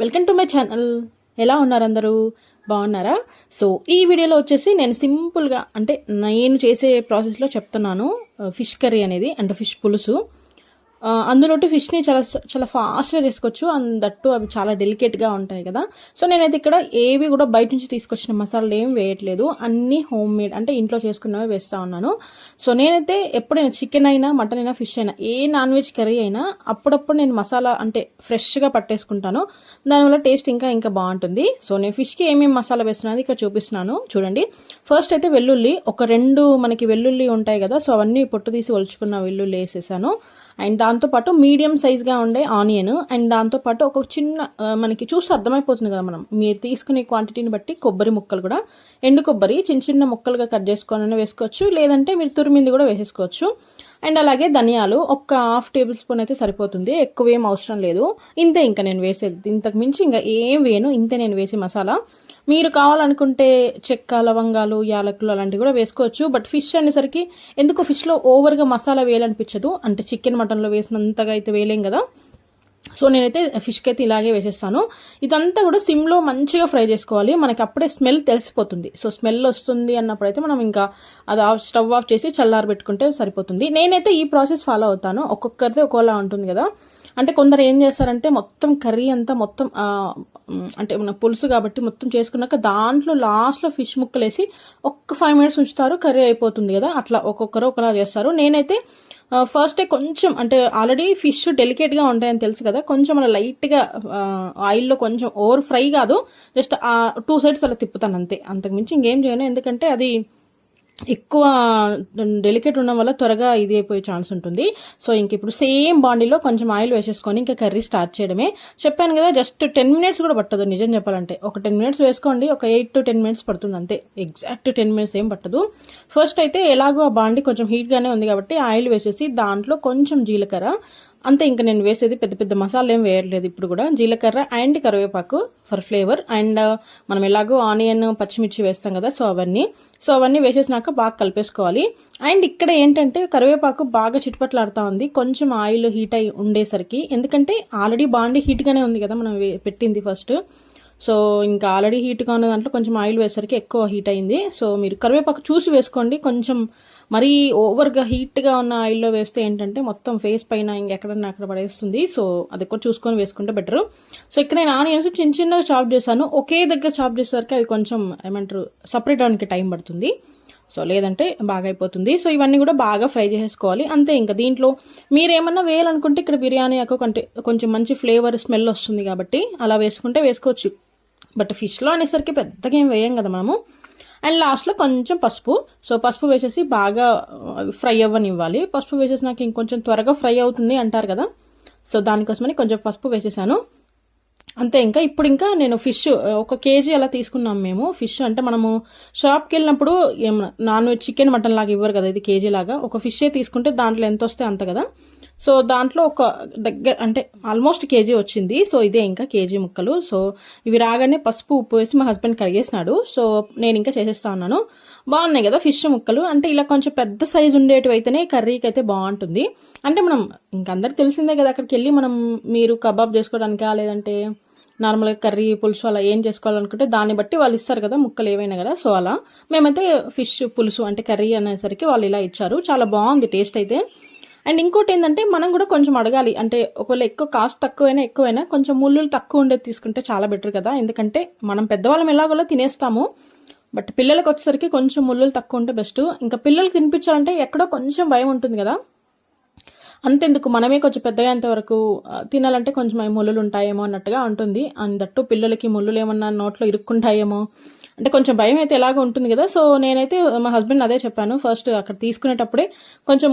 Welcome to my channel. ఎలా ఉన్నారు అందరూ? బాగున్నారా? సో ఈ వీడియోలో వచ్చేసి నేను సింపుల్గా అంటే నేను చేసే ప్రాసెస్లో చెప్తున్నాను. ఫిష్ కర్రీ అనేది అంటే ఫిష్ పులుసు. అందులోటి ఫిష్ని చాలా చాలా ఫాస్ట్గా చేసుకోవచ్చు. దట్టు అవి చాలా డెలికేట్గా ఉంటాయి కదా. సో నేనైతే ఇక్కడ ఏవి కూడా బయట నుంచి తీసుకొచ్చిన మసాలాలు ఏం వేయట్లేదు, అన్నీ హోమ్ మేడ్ అంటే ఇంట్లో చేసుకున్నవి వేస్తూ ఉన్నాను. సో నేనైతే ఎప్పుడైనా చికెన్ అయినా మటన్ అయినా ఫిష్ అయినా ఏ నాన్ వెజ్ కర్రీ అయినా అప్పుడప్పుడు నేను మసాలా అంటే ఫ్రెష్గా పట్టేసుకుంటాను. దానివల్ల టేస్ట్ ఇంకా బాగుంటుంది. సో నేను ఫిష్కి ఏమేమి మసాలా వేస్తున్నాను ఇక్కడ చూపిస్తున్నాను చూడండి. ఫస్ట్ అయితే వెల్లుల్లి ఒక 2 మనకి వెల్లుల్లి ఉంటాయి కదా, సో అవన్నీ పొట్టు తీసి ఒలుచుకున్న వెల్లుల్లి వేసేసాను. అండ్ దాంతోపాటు మీడియం సైజ్గా ఉండే ఆనియన్, అండ్ దాంతోపాటు ఒక చిన్న మనకి చూసి అర్థమైపోతుంది కదా మనం మీరు తీసుకునే క్వాంటిటీని బట్టి కొబ్బరి ముక్కలు కూడా, ఎండు కొబ్బరి చిన్న చిన్న ముక్కలుగా కట్ చేసుకొని వేసుకోవచ్చు, లేదంటే మీరు తురిమింది కూడా వేసేసుకోవచ్చు. అండ్ అలాగే ధనియాలు ఒక 1/2 టేబుల్ స్పూన్ అయితే సరిపోతుంది, ఎక్కువ ఏం అవసరం లేదు. ఇంతే ఇంకా నేను వేసేది, ఇంతకు మించి ఇంకా ఏం వేయను. ఇంతే నేను వేసే మసాలా. మీరు కావాలనుకుంటే చెక్క, లవంగాలు, యాలకులు అలాంటివి కూడా వేసుకోవచ్చు. బట్ ఫిష్ అనేసరికి ఎందుకు ఫిష్లో ఓవర్గా మసాలా వేయాలనిపించదు, అంటే చికెన్ మటన్లో వేసినంతగా అయితే వేయలేం కదా. సో నేనైతే ఫిష్కి అయితే ఇలాగే వేసేస్తాను. ఇదంతా కూడా సిమ్లో మంచిగా ఫ్రై చేసుకోవాలి, మనకి అప్పుడే స్మెల్ తెలిసిపోతుంది. సో స్మెల్ వస్తుంది అన్నప్పుడైతే మనం ఇంకా అది స్టవ్ ఆఫ్ చేసి చల్లారి పెట్టుకుంటే సరిపోతుంది. నేనైతే ఈ ప్రాసెస్ ఫాలో అవుతాను. ఒక్కొక్కరితే ఒక్కోలా ఉంటుంది కదా. అంటే కొందరు ఏం చేస్తారంటే మొత్తం కర్రీ అంతా మొత్తం అంటే మన పులుసు కాబట్టి మొత్తం చేసుకున్నాక దాంట్లో లాస్ట్లో ఫిష్ ముక్కలు వేసి ఒక్క 5 మినిట్స్ ఉంచుతారు, కర్రీ అయిపోతుంది కదా. అట్లా ఒక్కొక్కరు ఒకలా చేస్తారు. నేనైతే ఫస్ట్ డే కొంచెం అంటే ఆల్రెడీ ఫిష్ డెలికేట్గా ఉంటాయని తెలుసు కదా, కొంచెం అలా లైట్గా ఆయిల్లో కొంచెం ఓవర్ ఫ్రై కాదు, జస్ట్ 2 సైడ్స్ అలా తిప్పుతాను అంతే, అంతకుమించి ఇంకేం చేయను. ఎందుకంటే అది ఎక్కువ డెలికేట్ ఉండడం వల్ల త్వరగా ఇది అయిపోయే ఛాన్స్ ఉంటుంది. సో ఇంక ఇప్పుడు సేమ్ బాండీలో కొంచెం ఆయిల్ వేసేసుకొని ఇంకా కర్రీ స్టార్ట్ చేయడమే. చెప్పాను కదా జస్ట్ 10 మినిట్స్ కూడా పట్టదు నిజం చెప్పాలంటే. ఒక 10 మినిట్స్ వేసుకోండి, ఒక 8 to 10 మినిట్స్ పడుతుంది అంతే, ఎగ్జాక్ట్ 10 మినిట్స్ ఏం పట్టదు. ఫస్ట్ అయితే ఎలాగో ఆ బాండీ కొంచెం హీట్గానే ఉంది కాబట్టి ఆయిల్ వేసేసి దాంట్లో కొంచెం జీలకర్ర అంతే. ఇంకా నేను వేసేది పెద్ద పెద్ద మసాలా ఏం వేయట్లేదు ఇప్పుడు కూడా. జీలకర్ర అండ్ కరివేపాకు ఫర్ ఫ్లేవర్, అండ్ మనం ఎలాగో ఆనియన్ పచ్చిమిర్చి వేస్తాం కదా, సో అవన్నీ వేసేసినాక బాగా కలిపేసుకోవాలి. అండ్ ఇక్కడ ఏంటంటే కరివేపాకు బాగా చిట్పట్లాడుతూ ఉంది కొంచెం ఆయిల్ హీట్ అయి ఉండేసరికి, ఎందుకంటే ఆల్రెడీ బాండీ హీట్గానే ఉంది కదా మనం పెట్టింది ఫస్ట్. సో ఇంకా ఆల్రెడీ హీట్గా ఉన్న దాంట్లో కొంచెం ఆయిల్ వేసరికి ఎక్కువ హీట్ అయింది. సో మీరు కరివేపాకు చూసి వేసుకోండి, కొంచెం మరీ ఓవర్గా హీట్గా ఉన్న ఆయిల్లో వేస్తే ఏంటంటే మొత్తం ఫేస్ పైన ఇంకెక్కడన్నా అక్కడ పడేస్తుంది. సో అది కూడా చూసుకొని వేసుకుంటే బెటర్. సో ఇక్కడ నేను ఆనియన్స్ చిన్న చిన్నగా చాప్ చేశాను. ఒకే దగ్గర చాప్ చేసేసరికి అవి కొంచెం ఏమంటారు సపరేట్ అవడానికి టైం పడుతుంది, సో లేదంటే బాగా అయిపోతుంది. సో ఇవన్నీ కూడా బాగా ఫ్రై చేసేసుకోవాలి అంతే. ఇంకా దీంట్లో మీరు ఏమన్నా వేయాలనుకుంటే ఇక్కడ బిర్యానీ ఆకు అంటే కొంచెం మంచి ఫ్లేవర్ స్మెల్ వస్తుంది కాబట్టి అలా వేసుకుంటే వేసుకోవచ్చు. బట్ ఫిష్లో అనేసరికి పెద్దగా ఏం వేయం కదా మనము. అండ్ లాస్ట్లో కొంచెం పసుపు, సో పసుపు వేసేసి బాగా ఫ్రై అవ్వనివ్వాలి. పసుపు వేసేసి నాకు ఇంకొంచెం త్వరగా ఫ్రై అవుతుంది అంటారు కదా, సో దానికోసమని కొంచెం పసుపు వేసేసాను అంతే. ఇప్పుడు నేను ఫిష్ 1 కేజీ అలా తీసుకున్నాం మేము. ఫిష్ అంటే మనము షాప్కి వెళ్ళినప్పుడు నాన్ వెజ్ చికెన్ మటన్ లాగా ఇవ్వరు కదా, ఇది కేజీ లాగా. ఒక ఫిషే తీసుకుంటే దాంట్లో ఎంత వస్తే అంత కదా. సో దాంట్లో ఒక దగ్గర అంటే ఆల్మోస్ట్ కేజీ వచ్చింది. సో ఇదే ఇంకా కేజీ ముక్కలు. సో ఇవి రాగానే పసుపు ఉప్పు వేసి మా హస్బెండ్ కడిగేసినాడు. సో నేను ఇంకా చేసేస్తా ఉన్నాను. బాగున్నాయి కదా ఫిష్ ముక్కలు. అంటే ఇలా కొంచెం పెద్ద సైజు ఉండేటివి అయితేనే కర్రీకి అయితే బాగుంటుంది. అంటే మనం ఇంకందరికి తెలిసిందే కదా, అక్కడికి వెళ్ళి మీరు కబాబ్ చేసుకోవడానికా లేదంటే నార్మల్గా కర్రీ పులుసు అలా ఏం చేసుకోవాలనుకుంటే దాన్ని బట్టి వాళ్ళు ఇస్తారు కదా ముక్కలు ఏవైనా కదా. సో అలా మేమైతే ఫిష్ పులుసు అంటే కర్రీ అనేసరికి వాళ్ళు ఇలా ఇచ్చారు. చాలా బాగుంది టేస్ట్ అయితే. అండ్ ఇంకోటి ఏంటంటే మనం కూడా కొంచెం అడగాలి, అంటే ఒకవేళ ఎక్కువ కాస్ట్ ఎక్కువైనా కొంచెం ముళ్ళులు తక్కువ ఉండేది తీసుకుంటే చాలా బెటర్ కదా. ఎందుకంటే మనం పెద్దవాళ్ళం ఎలాగోలా తినేస్తాము, బట్ పిల్లలకి వచ్చేసరికి కొంచెం ముళ్ళులు తక్కువ ఉంటే బెస్ట్. ఇంకా పిల్లలకి తినిపించాలంటే ఎక్కడో కొంచెం భయం ఉంటుంది కదా, అంతెందుకు మనమే కొంచెం పెద్దగా వరకు తినాలంటే కొంచెం ముళ్ళులు ఉంటాయేమో అన్నట్టుగా ఉంటుంది. అందట్టు పిల్లలకి ముళ్ళులు ఏమన్నా నోట్లో ఇరుక్కుంటాయేమో అంటే కొంచెం భయం అయితే ఎలాగో ఉంటుంది కదా. సో నేనైతే మా హస్బెండ్ అదే చెప్పాను, ఫస్ట్ అక్కడ తీసుకునేటప్పుడే కొంచెం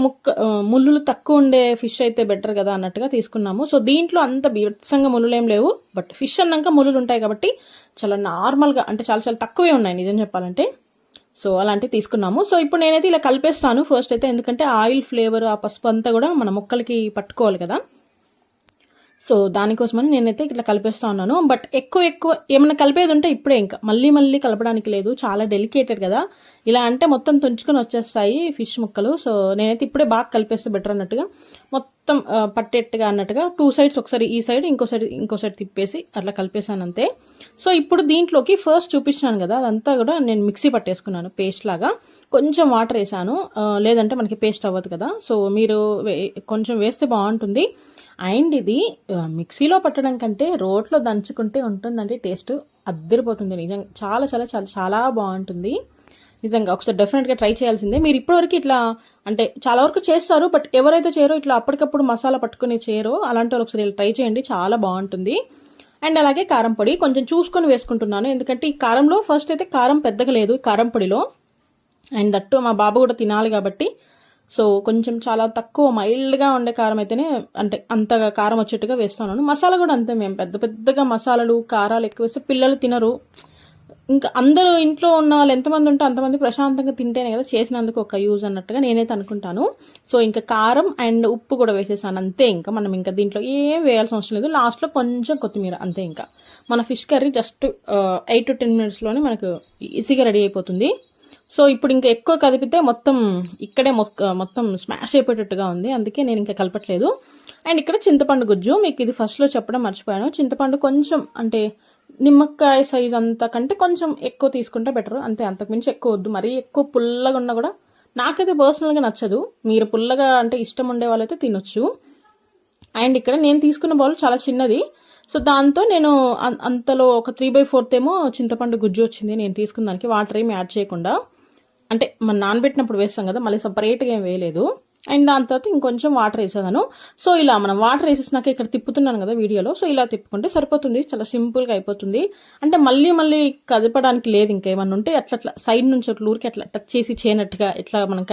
ముళ్ళులు తక్కువ ఉండే ఫిష్ అయితే బెటర్ కదా అన్నట్టుగా తీసుకున్నాము. సో దీంట్లో అంత బీభత్సంగా ముళ్ళులు ఏం లేవు, బట్ ఫిష్ అన్నాక ముళ్ళులు ఉంటాయి కాబట్టి చాలా నార్మల్గా అంటే చాలా చాలా తక్కువే ఉన్నాయి నిజం చెప్పాలంటే. సో అలాంటివి తీసుకున్నాము. సో ఇప్పుడు నేనైతే ఇలా కలిపేస్తాను ఫస్ట్ అయితే, ఎందుకంటే ఆయిల్ ఫ్లేవర్ ఆ పసుపు అంతా కూడా మన ముక్కలకి పట్టుకోవాలి కదా. సో దానికోసమని నేనైతే ఇట్లా కలిపేస్తా ఉన్నాను. బట్ ఎక్కువ ఏమైనా కలిపేది ఉంటే ఇప్పుడే, ఇంకా మళ్ళీ కలపడానికి లేదు, చాలా డెలికేటెడ్ కదా. ఇలా అంటే మొత్తం తుంచుకొని వచ్చేస్తాయి ఫిష్ ముక్కలు. సో నేనైతే ఇప్పుడే బాగా కలిపేస్తే బెటర్ అన్నట్టుగా మొత్తం పట్టేట్టుగా అన్నట్టుగా 2 సైడ్స్ ఒకసారి ఈ సైడ్ ఇంకో సైడ్ తిప్పేసి అట్లా కలిపేసాను అంతే. సో ఇప్పుడు దీంట్లోకి ఫస్ట్ చూపించాను కదా, అదంతా కూడా నేను మిక్సీ పట్టేసుకున్నాను పేస్ట్ లాగా. కొంచెం వాటర్ వేసాను, లేదంటే మనకి పేస్ట్ అవ్వదు కదా. సో మీరు కొంచెం వేస్తే బాగుంటుంది. అండ్ ఇది మిక్సీలో పట్టడం కంటే రోట్లో దంచుకుంటే ఉంటుందండి టేస్ట్ అద్దరిపోతుంది. నిజంగా చాలా చాలా చాలా చాలా బాగుంటుంది. నిజంగా ఒకసారి డెఫినెట్గా ట్రై చేయాల్సిందే. మీరు ఇప్పటివరకు ఇట్లా అంటే చాలా వరకు చేస్తారు, బట్ ఎవరైతే చేయరో ఇట్లా అప్పటికప్పుడు మసాలా పట్టుకుని చేయరో అలాంటి వాళ్ళు ఒకసారి ట్రై చేయండి, చాలా బాగుంటుంది. అండ్ అలాగే కారం పొడి కొంచెం చూసుకొని వేసుకుంటున్నాను, ఎందుకంటే ఈ కారంలో ఫస్ట్ అయితే కారం పెద్దగా లేదు కారం పొడిలో. అండ్ దట్టు మా బాబు కూడా తినాలి కాబట్టి సో కొంచెం చాలా తక్కువ మైల్డ్గా ఉండే కారం అయితేనే అంటే అంతగా కారం వచ్చేట్టుగా వేస్తాను. మసాలా కూడా అంతే, మేము పెద్దగా మసాలాలు కారాలు ఎక్కువ వేస్తే పిల్లలు తినరు. ఇంకా అందరూ ఇంట్లో ఉన్న వాళ్ళు ఎంతమంది ఉంటే అంతమంది ప్రశాంతంగా తింటేనే కదా చేసినందుకు ఒక యూజ్ అన్నట్టుగా నేనైతే అనుకుంటాను. సో ఇంకా కారం అండ్ ఉప్పు కూడా వేసేసాను అంతే. ఇంకా మనం ఇంకా దీంట్లో ఏం వేయాల్సిన అవసరం లేదు. లాస్ట్లో కొంచెం కొత్తిమీర అంతే. ఇంకా మన ఫిష్ కర్రీ జస్ట్ 8 to 10 minutesలోనే మనకు ఈజీగా రెడీ అయిపోతుంది. సో ఇప్పుడు ఇంకా ఎక్కువ కదిపితే మొత్తం ఇక్కడే మొత్తం స్మాష్ అయిపోయేటట్టుగా ఉంది, అందుకే నేను ఇంకా కలపట్లేదు. అండ్ ఇక్కడ చింతపండు గుజ్జు, మీకు ఇది ఫస్ట్లో చెప్పడం మర్చిపోయాను. చింతపండు కొంచెం అంటే నిమ్మకాయ సైజ్ అంతకంటే కొంచెం ఎక్కువ తీసుకుంటే బెటర్ అంతే, అంతకుమించి ఎక్కువ వద్దు. మరీ ఎక్కువ పుల్లగా ఉన్నా కూడా నాకైతే పర్సనల్గా నచ్చదు. మీరు పుల్లగా అంటే ఇష్టం ఉండే వాళ్ళైతే తినొచ్చు. అండ్ ఇక్కడ నేను తీసుకున్న బౌల్ చాలా చిన్నది, సో దాంతో నేను అంతలో ఒక 3/4 ఏమో చింతపండు గుజ్జు వచ్చింది నేను తీసుకున్న దానికి, వాటర్ ఏమి యాడ్ చేయకుండా. అంటే మనం నానబెట్టినప్పుడు వేస్తాం కదా, మళ్ళీ సపరేట్గా ఏం వేయలేదు. అండ్ దాని తర్వాత ఇంకొంచెం వాటర్ వేసేదాను. సో ఇలా మనం వాటర్ వేసేసినాక ఇక్కడ తిప్పుతున్నాను కదా వీడియోలో, సో ఇలా తిప్పుకుంటే సరిపోతుంది, చాలా సింపుల్గా అయిపోతుంది. అంటే మళ్ళీ కదపడానికి లేదు. ఇంకా ఏమన్నా ఉంటే అట్లా సైడ్ నుంచి అట్లా ఊరికి అట్లా టచ్ చేసి చేయనట్టుగా ఇట్లా మనం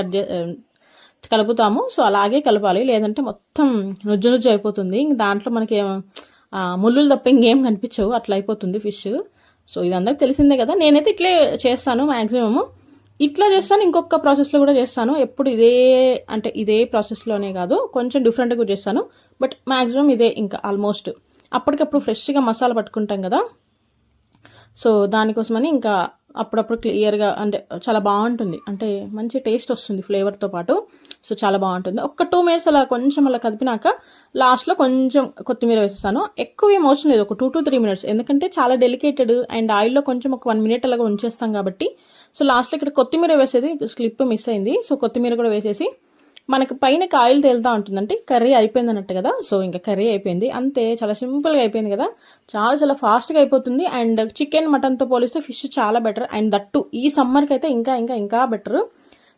కలుపుతాము. సో అలాగే కలపాలి, లేదంటే మొత్తం నుజ్జు అయిపోతుంది. ఇంక దాంట్లో మనకి ముళ్ళులు తప్ప ఇంకేం కనిపించవు, అట్లా అయిపోతుంది ఫిష్. సో ఇది అందరికి తెలిసిందే కదా. నేనైతే ఇట్లే చేస్తాను మ్యాక్సిమము, ఇట్లా చేస్తాను. ఇంకొక ప్రాసెస్లో కూడా చేస్తాను, ఎప్పుడు ఇదే ప్రాసెస్లోనే కాదు, కొంచెం డిఫరెంట్గా చేస్తాను. బట్ మ్యాక్సిమం ఇదే. ఇంకా ఆల్మోస్ట్ అప్పటికప్పుడు ఫ్రెష్గా మసాలా పట్టుకుంటాం కదా, సో దానికోసమని ఇంకా అప్పుడప్పుడు క్లియర్గా అంటే చాలా బాగుంటుంది, అంటే మంచి టేస్ట్ వస్తుంది ఫ్లేవర్తో పాటు. సో చాలా బాగుంటుంది. ఒక 2 minutes అలా కొంచెం అలా కదిపినాక లాస్ట్లో కొంచెం కొత్తిమీర వేసేస్తాను. ఎక్కువ ఏం అవసరం లేదు, ఒక 2 to 3 minutes, ఎందుకంటే చాలా డెలికేటెడ్. అండ్ ఆయిల్లో కొంచెం ఒక 1 minute అలాగా ఉంచేస్తాం కాబట్టి. సో లాస్ట్లో ఇక్కడ కొత్తిమీర వేసేది స్లిప్ మిస్ అయింది. సో కొత్తిమీర కూడా వేసేసి మనకు పైన ఆయిల్ తేలుతూ ఉంటుంది, అంటే కర్రీ అయిపోయింది అన్నట్టు కదా. సో ఇంకా కర్రీ అయిపోయింది అంతే, చాలా సింపుల్గా అయిపోయింది కదా, చాలా చాలా ఫాస్ట్గా అయిపోతుంది. అండ్ చికెన్ మటన్తో పోలిస్తే ఫిష్ చాలా బెటర్. అండ్ దట్టు ఈ సమ్మర్కి అయితే ఇంకా బెటర్.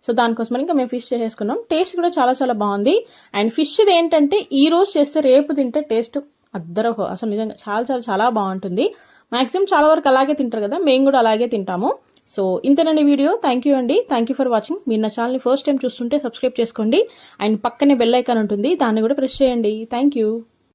సో దానికోసమని ఇంకా మేము ఫిష్ చేసేసుకున్నాం. టేస్ట్ కూడా చాలా చాలా బాగుంది. అండ్ ఫిష్ ఏంటంటే ఈ రోజు చేస్తే రేపు తింటే టేస్ట్ అద్దరహో, అసలు నిజంగా చాలా చాలా చాలా బాగుంటుంది. మ్యాక్సిమం చాలా వరకు అలాగే తింటారు కదా, మేము కూడా అలాగే తింటాము. సో ఇంతేనండి వీడియో. థ్యాంక్ యూ అండి, థ్యాంక్ యూ ఫర్ వాచింగ్. మీరు నా ఛానల్ని ఫస్ట్ టైం చూస్తుంటే సబ్స్క్రైబ్ చేసుకోండి. అండ్ పక్కనే బెల్ ఐకాన్ ఉంటుంది, దాన్ని కూడా ప్రెస్ చేయండి. Thank you.